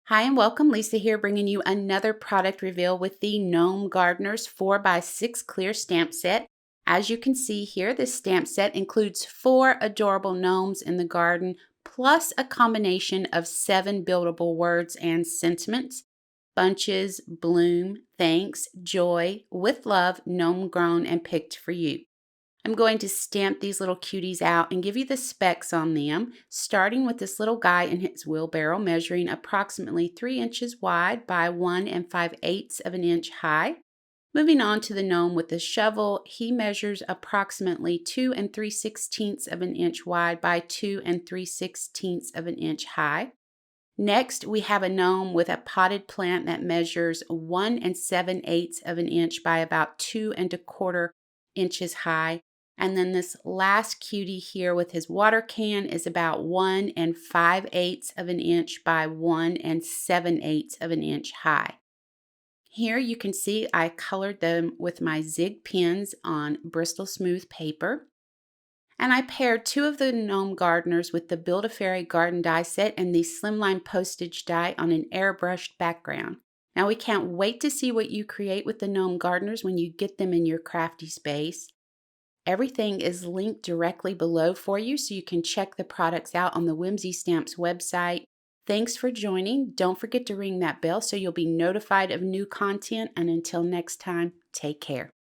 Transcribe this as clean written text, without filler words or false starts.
Hi and welcome. Lisa here bringing you another product reveal with the Gnome Gardeners 4x6 clear stamp set. As you can see here, this stamp set includes 4 adorable gnomes in the garden, plus a combination of 7 buildable words and sentiments. Bunches, bloom, thanks, joy, with love, gnome grown and picked for you. I'm going to stamp these little cuties out and give you the specs on them, starting with this little guy in his wheelbarrow measuring approximately 3 inches wide by 1 5/8 of an inch high. Moving on to the gnome with the shovel, he measures approximately 2 3/16 of an inch wide by 2 3/16 of an inch high. Next, we have a gnome with a potted plant that measures 1 7/8 of an inch by about 2 1/4 inches high. And then this last cutie here with his water can is about 1 5/8 of an inch by 1 7/8 of an inch high. Here you can see I colored them with my Zig pens on Bristol Smooth paper. And I paired 2 of the Gnome Gardeners with the Build-A-Fairy Garden die set and the Slimline postage die on an airbrushed background. Now we can't wait to see what you create with the Gnome Gardeners when you get them in your crafty space. Everything is linked directly below for you so you can check the products out on the Whimsy Stamps website. Thanks for joining. Don't forget to ring that bell so you'll be notified of new content. And until next time, take care.